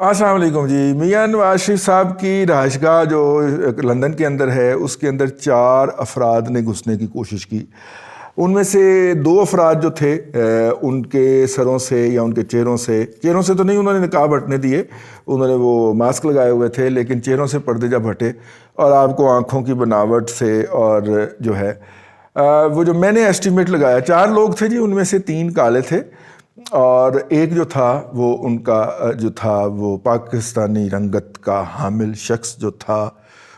السلام علیکم جی. میاں نواز شریف صاحب کی رہائش گاہ جو لندن کے اندر ہے اس کے اندر 4 افراد نے گھسنے کی کوشش کی. ان میں سے 2 افراد جو تھے ان کے سروں سے یا ان کے چہروں سے تو نہیں انہوں نے نقاب ہٹنے دیے, انہوں نے وہ ماسک لگائے ہوئے تھے, لیکن چہروں سے پردے جب ہٹے اور آپ کو آنکھوں کی بناوٹ سے اور جو ہے وہ جو میں نے ایسٹیمیٹ لگایا 4 لوگ تھے جی, ان میں سے 3 کالے تھے اور ایک جو تھا وہ ان کا جو تھا وہ پاکستانی رنگت کا حامل شخص جو تھا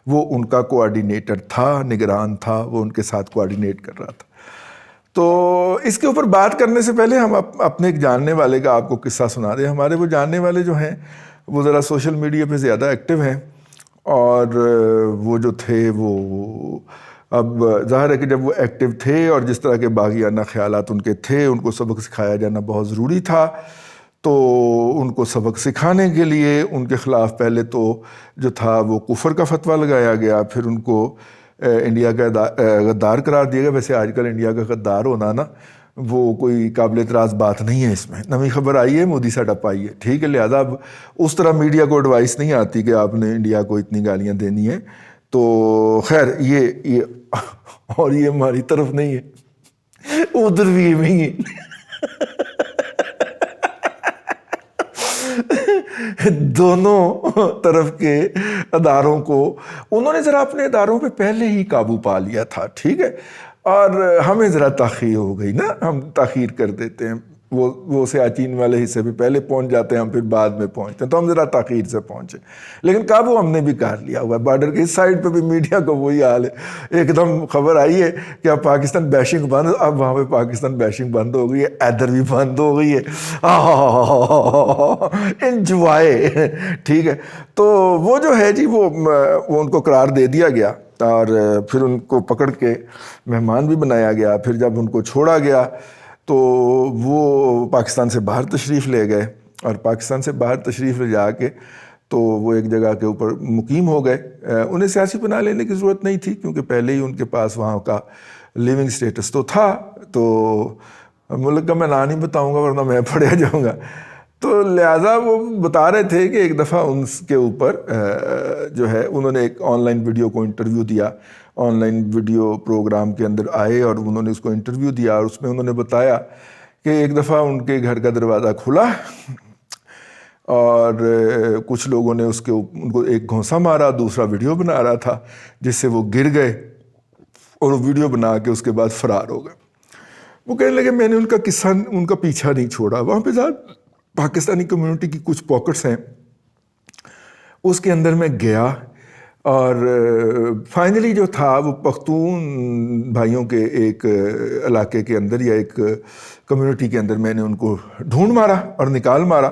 وہ ان کا کوآرڈینیٹر تھا, نگران تھا, وہ ان کے ساتھ کوآرڈینیٹ کر رہا تھا. تو اس کے اوپر بات کرنے سے پہلے ہم اپنے ایک جاننے والے کا آپ کو قصہ سنا دیں. ہمارے وہ جاننے والے جو ہیں وہ ذرا سوشل میڈیا پہ زیادہ ایکٹیو ہیں اور وہ جو تھے وہ اب ظاہر ہے کہ جب وہ ایکٹیو تھے اور جس طرح کے باغیانہ خیالات ان کے تھے, ان کو سبق سکھایا جانا بہت ضروری تھا. تو ان کو سبق سکھانے کے لیے ان کے خلاف پہلے تو جو تھا وہ کفر کا فتویٰ لگایا گیا, پھر ان کو انڈیا کا غدار قرار دیا گیا. ویسے آج کل انڈیا کا غدار ہونا نا وہ کوئی قابل اعتراض بات نہیں ہے, اس میں نئی خبر آئی ہے, مودی سیٹ اپ آئی ہے, ٹھیک ہے, لہٰذا اب اس طرح میڈیا کو ایڈوائس نہیں آتی کہ آپ نے انڈیا کو اتنی گالیاں دینی ہیں. تو خیر یہ اور یہ ہماری طرف نہیں ہے, ادھر بھی نہیں ہے. دونوں طرف کے اداروں کو انہوں نے ذرا اپنے اداروں پہ پہلے ہی قابو پا لیا تھا, ٹھیک ہے, اور ہمیں ذرا تاخیر ہو گئی نا, ہم تاخیر کر دیتے ہیں, وہ سیاچین والے حصے پہ پہلے پہنچ جاتے ہیں, ہم پھر بعد میں پہنچتے ہیں, تو ہم ذرا تاخیر سے پہنچے, لیکن قابو ہم نے بھی کر لیا ہوا ہے. بارڈر کی اس سائڈ پہ بھی میڈیا کا وہی حال ہے, ایک دم خبر آئی ہے کہ اب پاکستان بیشنگ بند, اب وہاں پہ پاکستان بیشنگ بند ہو گئی ہے, ادھر بھی بند ہو گئی ہے, انجوائے, ٹھیک ہے. تو وہ جو ہے جی وہ ان کو قرار دے دیا گیا اور پھر ان کو پکڑ کے مہمان بھی بنایا گیا. پھر جب ان کو چھوڑا گیا تو وہ پاکستان سے باہر تشریف لے گئے, اور پاکستان سے باہر تشریف لے جا کے تو وہ ایک جگہ کے اوپر مقیم ہو گئے. انہیں سیاسی پناہ لینے کی ضرورت نہیں تھی کیونکہ پہلے ہی ان کے پاس وہاں کا لیونگ سٹیٹس تو تھا. تو ملک کا میں نام نہیں بتاؤں گا ورنہ میں پڑھیا جاؤں گا. تو لہٰذا وہ بتا رہے تھے کہ ایک دفعہ ان کے اوپر جو ہے انہوں نے ایک آن لائن ویڈیو کو انٹرویو دیا, آن لائن ویڈیو پروگرام کے اندر آئے اور انہوں نے اس کو انٹرویو دیا, اور اس میں انہوں نے بتایا کہ ایک دفعہ ان کے گھر کا دروازہ کھلا اور کچھ لوگوں نے ان کو ایک گھونسا مارا, دوسرا ویڈیو بنا رہا تھا جس سے وہ گر گئے اور وہ ویڈیو بنا کے اس کے بعد فرار ہو گئے. وہ کہنے لگے میں نے ان کا قصہ ان کا پیچھا نہیں چھوڑا, وہاں پہ پاکستانی کمیونٹی کی کچھ پاکٹس ہیں, اس کے اندر میں گیا اور فائنلی جو تھا وہ پختون بھائیوں کے ایک علاقے کے اندر یا ایک کمیونٹی کے اندر میں نے ان کو ڈھونڈ مارا اور نکال مارا.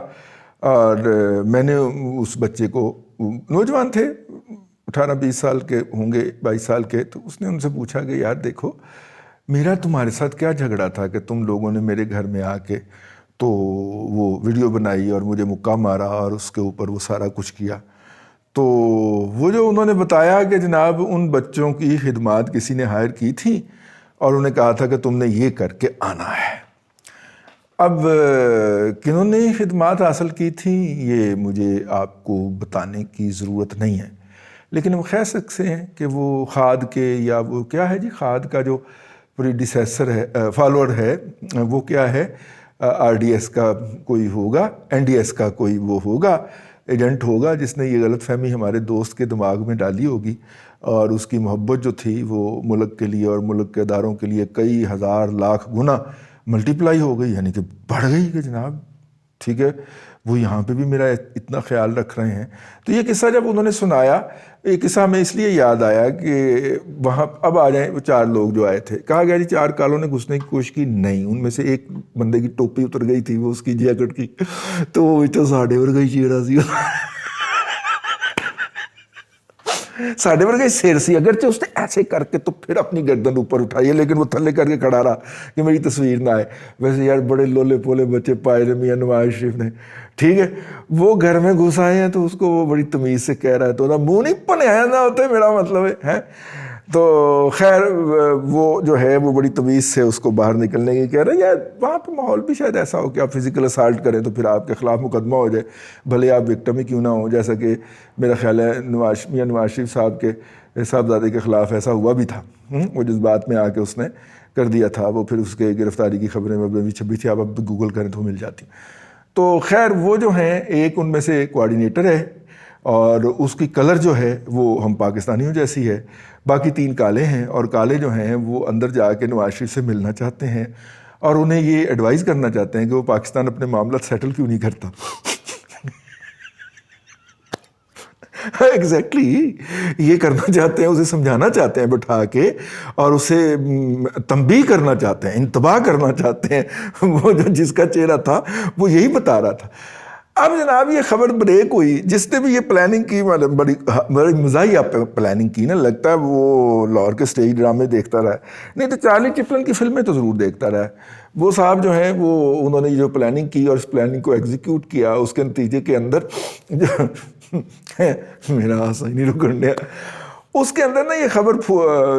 اور میں نے اس بچے کو, نوجوان تھے 18-20 سال کے ہوں گے, 22 سال کے, تو اس نے ان سے پوچھا کہ یار دیکھو میرا تمہارے ساتھ کیا جھگڑا تھا کہ تم لوگوں نے میرے گھر میں آ کے تو وہ ویڈیو بنائی اور مجھے مکہ مارا اور اس کے اوپر وہ سارا کچھ کیا. تو وہ جو انہوں نے بتایا کہ جناب ان بچوں کی خدمات کسی نے ہائر کی تھی اور انہیں کہا تھا کہ تم نے یہ کر کے آنا ہے. اب کنہوں نے خدمات حاصل کی تھیں یہ مجھے آپ کو بتانے کی ضرورت نہیں ہے, لیکن وہ کہہ سکتے ہیں کہ وہ خاد کے یا وہ کیا ہے جی, خاد کا جو پریڈیسیسر ہے, فالوور ہے, وہ کیا ہے, آر ڈی ایس کا کوئی ہوگا, این ڈی ایس کا کوئی وہ ہوگا, ایجنٹ ہوگا جس نے یہ غلط فہمی ہمارے دوست کے دماغ میں ڈالی ہوگی, اور اس کی محبت جو تھی وہ ملک کے لیے اور ملک کے اداروں کے لیے کئی ہزار لاکھ گنا ملٹیپلائی ہو گئی, یعنی کہ بڑھ گئی کہ جناب ٹھیک ہے وہ یہاں پہ بھی میرا اتنا خیال رکھ رہے ہیں. تو یہ قصہ جب انہوں نے سنایا, یہ قصہ ہمیں اس لیے یاد آیا کہ وہاں اب آ جائیں وہ 4 لوگ جو آئے تھے, کہا گیا جی 4 کالوں نے گھسنے کی کوشش کی, نہیں, ان میں سے ایک بندے کی ٹوپی اتر گئی تھی, وہ اس کی جیکٹ کی, تو وہ تو ساڑھے ورگا ہی چیڑا سی, ساڑھے ورگا ہی سیر سی, اگرچہ اس نے ایسے کر کے تو پھر اپنی گردن اوپر اٹھائی ہے لیکن وہ تھلے کر کے کھڑا رہا کہ میری تصویر نہ آئے. ویسے یار بڑے لولے پولے بچے پائے نے میاں نواز شریف نے, ٹھیک ہے, وہ گھر میں گھس آئے ہیں تو اس کو وہ بڑی تمیز سے کہہ رہا ہے, تو منہ نہیں پنیایا نہ ہوتے, میرا مطلب ہے. تو خیر وہ جو ہے وہ بڑی تمیز سے اس کو باہر نکلنے کی کہہ رہے ہیں. یار وہاں پہ ماحول بھی شاید ایسا ہو کہ آپ فزیکل اسالٹ کریں تو پھر آپ کے خلاف مقدمہ ہو جائے، بھلے آپ وکٹم ہی کیوں نہ ہوں، جیسا کہ میرا خیال ہے میاں نواز شریف صاحب کے صاحبزادے کے خلاف ایسا ہوا بھی تھا. وہ جس بات میں آ کے اس نے کر دیا تھا، وہ پھر اس کے گرفتاری کی خبریں بھی چھپی تھی، آپ اب گوگل کریں تو مل جاتی. تو خیر وہ جو ہیں ایک ان میں سے کوآرڈینیٹر ہے اور اس کی کلر جو ہے وہ ہم پاکستانیوں جیسی ہے، باقی 3 کالے ہیں، اور کالے جو ہیں وہ اندر جا کے نواز شریف سے ملنا چاہتے ہیں اور انہیں یہ ایڈوائز کرنا چاہتے ہیں کہ وہ پاکستان اپنے معاملات سیٹل کیوں نہیں کرتا. ایگزیکٹلی یہ کرنا چاہتے ہیں، اسے سمجھانا چاہتے ہیں بٹھا کے، اور اسے تنبیہ کرنا چاہتے ہیں، انتباہ کرنا چاہتے ہیں. وہ جو جس کا چہرہ تھا وہ یہی بتا رہا تھا. اب جناب یہ خبر بریک ہوئی، جس نے بھی یہ پلاننگ کی بڑی مزاحیہ پلاننگ کی نا، لگتا ہے وہ لاہور کے سٹیج ڈرامے دیکھتا رہا ہے، نہیں تو چارلی چپلن کی فلمیں تو ضرور دیکھتا رہا ہے. وہ صاحب جو ہیں وہ انہوں نے جو پلاننگ کی اور اس پلاننگ کو ایگزیکیوٹ کیا، اس کے نتیجے کے اندر میرا ہنس ہی نہیں رکن دیا. اس کے اندر نا یہ خبر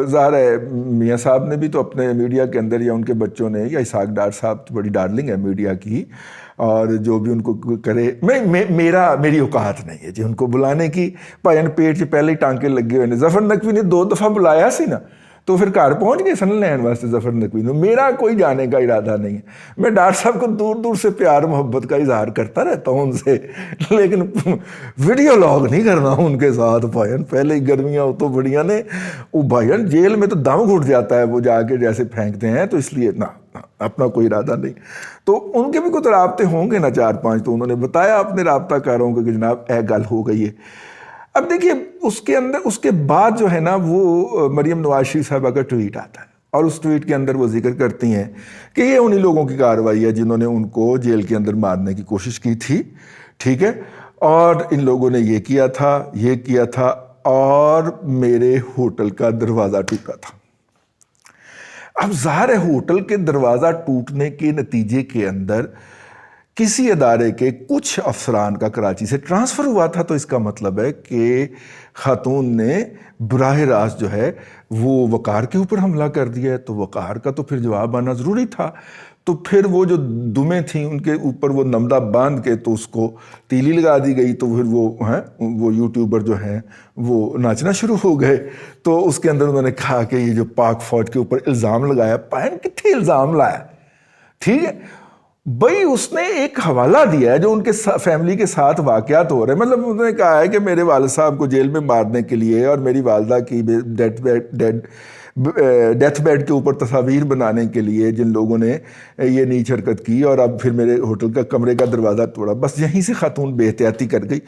ظاہر ہے میاں صاحب نے بھی تو اپنے میڈیا کے اندر، یا ان کے بچوں نے، یا اسحاق ڈار صاحب تو بڑی ڈارلنگ ہے میڈیا کی، اور جو بھی ان کو کرے، میری اوقات نہیں ہے جی ان کو بلانے کی. بھائی پیٹ سے پہلے ہی ٹانکے لگے ہوئے ہیں. ظفر نقوی نے 2 دفعہ بلایا سی نا، تو پھر گھر پہنچ گئے سن لین واسطے ظفر نقوی نے. میرا کوئی جانے کا ارادہ نہیں ہے. میں ڈاکٹر صاحب کو دور دور سے پیار محبت کا اظہار کرتا رہتا ہوں ان سے، لیکن ویڈیو لاگ نہیں کرنا ہوں ان کے ساتھ. بھائین پہلے ہی گرمیاں ہو تو بڑیاں نے، وہ بھائین جیل میں تو دم گھٹ جاتا ہے وہ جا کے جیسے پھینکتے ہیں، تو اس لیے نہ اپنا کوئی ارادہ نہیں. تو ان کے بھی کوئی رابطے ہوں گے نا 4-5، تو انہوں نے بتایا اپنے رابطہ کاروں کو کہ جناب اے گل ہو گئی ہے. اب دیکھیے اس کے اندر اس کے بعد جو ہے نا وہ مریم نواز شریف صاحبہ کا ٹویٹ آتا ہے، اور اس ٹویٹ کے اندر وہ ذکر کرتی ہیں کہ یہ انہی لوگوں کی کارروائی ہے جنہوں نے ان کو جیل کے اندر مارنے کی کوشش کی تھی، ٹھیک ہے، اور ان لوگوں نے یہ کیا تھا اور میرے ہوٹل کا دروازہ ٹوٹا تھا. اب ظاہر ہے ہوٹل کے دروازہ ٹوٹنے کے نتیجے کے اندر کسی ادارے کے کچھ افسران کا کراچی سے ٹرانسفر ہوا تھا، تو اس کا مطلب ہے کہ خاتون نے براہ راست جو ہے وہ وقار کے اوپر حملہ کر دیا ہے. تو وقار کا تو پھر جواب آنا ضروری تھا. تو پھر وہ جو دمیں تھیں ان کے اوپر وہ نمدہ باندھ کے تو اس کو تیلی لگا دی گئی. تو پھر وہ یوٹیوبر جو ہیں وہ ناچنا شروع ہو گئے. تو اس کے اندر انہوں نے کہا کہ یہ جو پاک فوج کے اوپر الزام لگایا، پائن کتنے الزام لایا، ٹھیک ہے بھائی. اس نے ایک حوالہ دیا ہے جو ان کے فیملی کے ساتھ واقعات ہو رہے ہیں. مطلب انہوں نے کہا ہے کہ میرے والد صاحب کو جیل میں مارنے کے لیے اور میری والدہ کی ڈیتھ بیڈ کے اوپر تصاویر بنانے کے لیے جن لوگوں نے یہ نیچ حرکت کی، اور اب پھر میرے ہوٹل کا کمرے کا دروازہ توڑا، بس یہیں سے خاتون بے احتیاطی کر گئی.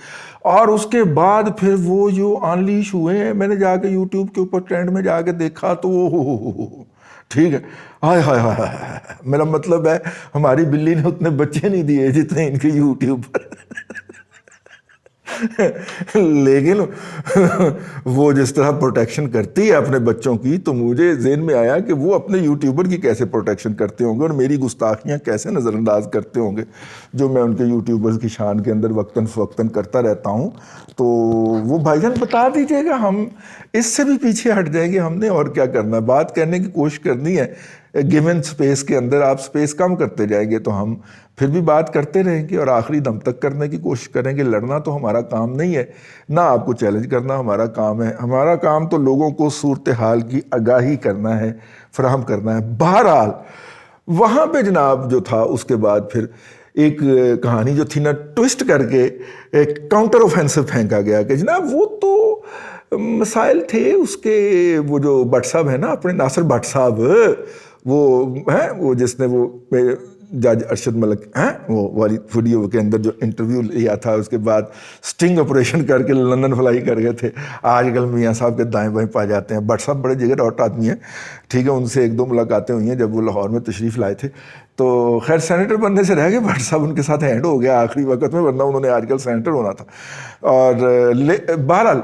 اور اس کے بعد پھر وہ جو انلیش ہوئے ہیں، میں نے جا کے یوٹیوب کے اوپر ٹرینڈ میں جا کے دیکھا تو وہ ٹھیک ہے، ہائے ہائے ہائے. میرا مطلب ہے ہماری بلی نے اتنے بچے نہیں دیے جتنے ان کے یوٹیوب پر. لیکن وہ جس طرح پروٹیکشن کرتی ہے اپنے بچوں کی، تو مجھے ذہن میں آیا کہ وہ اپنے یوٹیوبر کی کیسے پروٹیکشن کرتے ہوں گے اور میری گستاخیاں کیسے نظر انداز کرتے ہوں گے جو میں ان کے یوٹیوبرز کی شان کے اندر وقتاً فوقتاً کرتا رہتا ہوں. تو وہ بھائی جان بتا دیجیے گا، ہم اس سے بھی پیچھے ہٹ جائیں گے. ہم نے اور کیا کرنا ہے، بات کرنے کی کوشش کرنی ہے. گیون سپیس کے اندر آپ سپیس کم کرتے جائیں گے تو ہم پھر بھی بات کرتے رہیں گے اور آخری دم تک کرنے کی کوشش کریں گے. لڑنا تو ہمارا کام نہیں ہے، نہ آپ کو چیلنج کرنا ہمارا کام ہے. ہمارا کام تو لوگوں کو صورتحال کی آگاہی کرنا ہے، فراہم کرنا ہے. بہرحال وہاں پہ جناب جو تھا اس کے بعد پھر ایک کہانی جو تھی نا ٹوسٹ کر کے ایک کاؤنٹر اوفینسو پھینکا گیا کہ جناب وہ تو مسائل تھے اس کے. وہ جو بٹ صاحب ہیں نا اپنے ناصر بٹ صاحب، وہ جس نے وہ جج ارشد ملک وہ والی ویڈیو کے اندر جو انٹرویو لیا تھا، اس کے بعد سٹنگ آپریشن کر کے لندن فلائی کر گئے تھے. آج کل میاں صاحب کے دائیں بائیں پا جاتے ہیں. بٹ صاحب بڑے جگر آؤٹ آدمی ہیں، ٹھیک ہے، ان سے 1-2 ملاقاتیں ہوئی ہیں جب وہ لاہور میں تشریف لائے تھے. تو خیر سینیٹر بننے سے رہ گئے بٹ صاحب، ان کے ساتھ ہینڈ ہو گیا آخری وقت میں، ورنہ انہوں نے آج کل سینیٹر ہونا تھا. اور بہرحال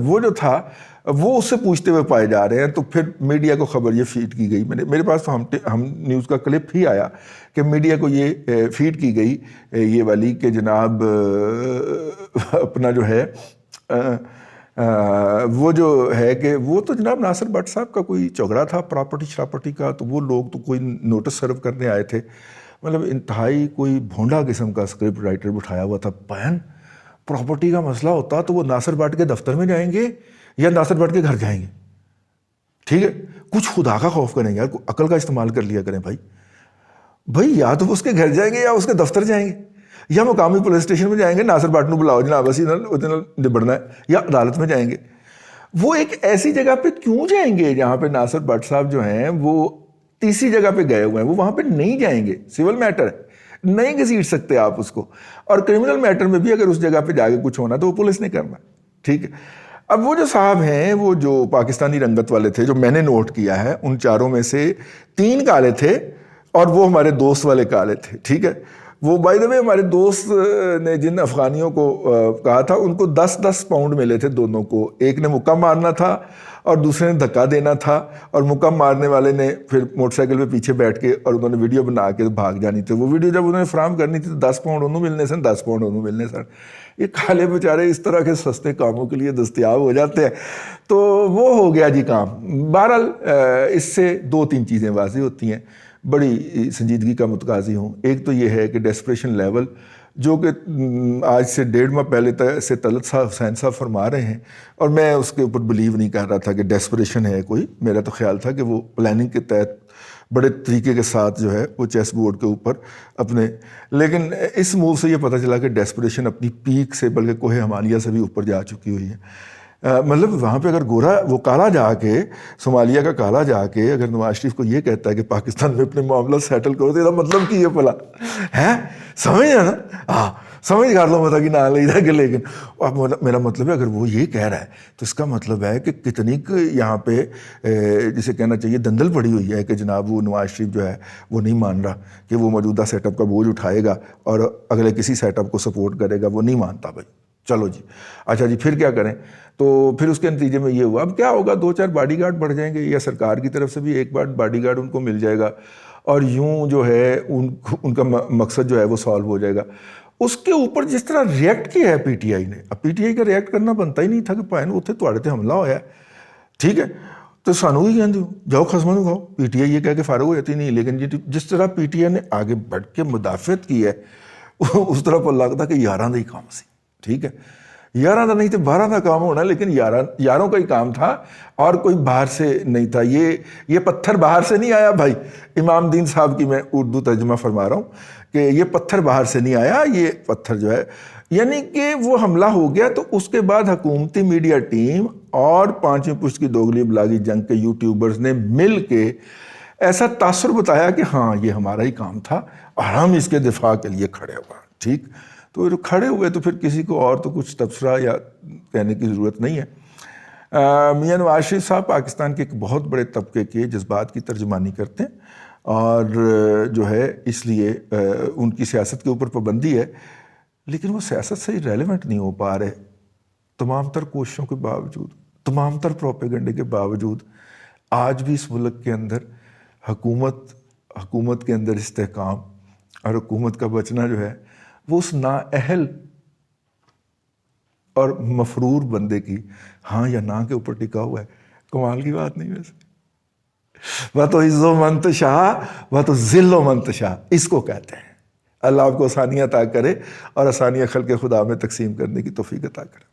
وہ جو تھا وہ اس سے پوچھتے ہوئے پائے جا رہے ہیں. تو پھر میڈیا کو خبر یہ فیڈ کی گئی، میرے پاس تو ہم نیوز کا کلپ ہی آیا کہ میڈیا کو یہ فیڈ کی گئی یہ والی کہ جناب اپنا جو ہے وہ جو ہے کہ وہ تو جناب ناصر بٹ صاحب کا کوئی جھگڑا تھا پراپرٹی کا، تو وہ لوگ تو کوئی نوٹس سرو کرنے آئے تھے، مطلب انتہائی کوئی بھونڈا قسم کا اسکرپٹ رائٹر بٹھایا ہوا تھا. بہن پراپرٹی کا مسئلہ ہوتا تو وہ ناصر بٹ کے دفتر میں جائیں گے یا ناصر بٹ کے گھر جائیں گے؟ ٹھیک ہے، کچھ خدا کا خوف کریں یار، عقل کا استعمال کر لیا کریں بھائی یا تو اس کے گھر جائیں گے یا اس کے دفتر جائیں گے یا مقامی پولیس اسٹیشن میں جائیں گے، ناصر بٹ نو بلاؤ جناب اسی نبڑنا ہے، یا عدالت میں جائیں گے. وہ ایک ایسی جگہ پہ کیوں جائیں گے جہاں پہ ناصر بٹ صاحب جو ہیں وہ تیسری جگہ پہ گئے ہوئے ہیں، وہ وہاں پہ نہیں جائیں گے. سول میٹر ہے، نہیں گھسیٹ سکتے آپ اس کو. اور کرمنل میٹر میں بھی اگر اس جگہ پہ جا کے کچھ ہونا تو وہ پولیس نے کرنا. ٹھیک ہے، اب وہ جو صاحب ہیں وہ جو پاکستانی رنگت والے تھے جو میں نے نوٹ کیا ہے، ان چاروں میں سے 3 کالے تھے اور وہ ہمارے دوست والے کالے تھے. ٹھیک ہے، وہ بائی دا وے ہمارے دوست نے جن افغانیوں کو کہا تھا ان کو 10-10 پاؤنڈ ملے تھے دونوں کو. ایک نے مکہ مارنا تھا اور دوسرے نے دھکا دینا تھا، اور مکہ مارنے والے نے پھر موٹر سائیکل پہ پیچھے بیٹھ کے اور انہوں نے ویڈیو بنا کے بھاگ جانی تھی. وہ ویڈیو جب انہوں نے فراہم کرنی تھی تو 10 پاؤنڈ انہوں ملنے سن، 10 پاؤنڈ انہوں ملنے سن. یہ کالے بیچارے اس طرح کے سستے کاموں کے لیے دستیاب ہو جاتے ہیں. تو وہ ہو گیا جی کام. بہرحال اس سے 2-3 چیزیں واضح ہوتی ہیں بڑی سنجیدگی کا متقاضی ہوں. ایک تو یہ ہے کہ ڈیسپریشن لیول جو کہ آج سے 1.5 ماہ پہلے سے طلعت صاحب حسین صاحب فرما رہے ہیں، اور میں اس کے اوپر بلیو نہیں کر رہا تھا کہ ڈیسپریشن ہے کوئی. میرا تو خیال تھا کہ وہ پلاننگ کے تحت بڑے طریقے کے ساتھ جو ہے وہ چیس بورڈ کے اوپر اپنے، لیکن اس موو سے یہ پتہ چلا کہ ڈیسپریشن اپنی پیک سے بلکہ کوہ ہمالیہ سے بھی اوپر جا چکی ہوئی ہے. مطلب وہاں پہ اگر گورا وہ کالا جا کے صومالیہ کا کالا جا کے اگر نواز شریف کو یہ کہتا ہے کہ پاکستان میں اپنے معاملہ سیٹل کرو تو یہ مطلب کی یہ پلا ہے، سمجھ نا؟ ہاں سمجھ کر لو مطلب کہ نہ لے جا کے. لیکن اب میرا مطلب ہے اگر وہ یہ کہہ رہا ہے تو اس کا مطلب ہے کہ کتنی یہاں پہ جسے کہنا چاہیے دندل پڑی ہوئی ہے کہ جناب وہ نواز شریف جو ہے وہ نہیں مان رہا کہ وہ موجودہ سیٹ اپ کا بوجھ اٹھائے گا اور اگلے کسی سیٹ اپ کو سپورٹ کرے گا. وہ نہیں مانتا بھائی. چلو جی اچھا جی پھر کیا کریں؟ تو پھر اس کے نتیجے میں یہ ہوا اب کیا ہوگا، 2-4 باڈی گارڈ بڑھ جائیں گے یا سرکار کی طرف سے بھی ایک بار باڈی گارڈ ان کو مل جائے گا اور یوں جو ہے ان کا مقصد جو ہے وہ سالو ہو جائے گا. اس کے اوپر جس طرح ریئیکٹ کیا ہے پی ٹی آئی نے، اب پی ٹی آئی کا ریئیکٹ کرنا بنتا ہی نہیں تھا کہ پائن اتنے تھوڑے تے حملہ ہوا ہے. ٹھیک ہے، تو سانو ہی کہتے ہو جاؤ خصموں کھاؤ. پی ٹی آئی یہ کہہ کے فارغ ہو جاتی نہیں، لیکن جس طرح پی ٹی آئی نے آگے بڑھ کے مدافعت کی ہے اس طرح پر لگتا کہ 11 کا ہی کام سی. ٹھیک ہے، 11 کا نہیں تو 12 کا کام ہونا، لیکن 11 کا ہی کام تھا اور کوئی باہر سے نہیں تھا. یہ پتھر باہر سے نہیں آیا بھائی. امام دین صاحب کی میں اردو ترجمہ فرما رہا ہوں کہ یہ پتھر باہر سے نہیں آیا، یہ پتھر جو ہے یعنی کہ وہ حملہ ہو گیا. تو اس کے بعد حکومتی میڈیا ٹیم اور 5ویں پشت کی دوگلی ابلاغی جنگ کے یوٹیوبرز نے مل کے ایسا تاثر بتایا کہ ہاں یہ ہمارا ہی کام تھا اور ہم اس کے دفاع کے لیے کھڑے ہوا. ٹھیک، تو جو کھڑے ہوئے تو پھر کسی کو اور تو کچھ تبصرہ یا کہنے کی ضرورت نہیں ہے. میاں نواز شریف صاحب پاکستان کے ایک بہت بڑے طبقے کے جذبات کی ترجمانی کرتے ہیں اور جو ہے اس لیے ان کی سیاست کے اوپر پابندی ہے، لیکن وہ سیاست سے ریلیونٹ نہیں ہو پا رہے. تمام تر کوششوں کے باوجود، تمام تر پروپیگنڈے کے باوجود آج بھی اس ملک کے اندر حکومت کے اندر استحکام اور حکومت کا بچنا جو ہے وہ اس نااہل اور مفرور بندے کی ہاں یا نہ کے اوپر ٹکا ہوا ہے. کمال کی بات نہیں ویسے. وہ تو عز و منتشا وہ تو ذل و منتشا اس کو کہتے ہیں. اللہ آپ کو آسانیاں عطا کرے اور آسانیاں خلق خدا میں تقسیم کرنے کی توفیق عطا کرے.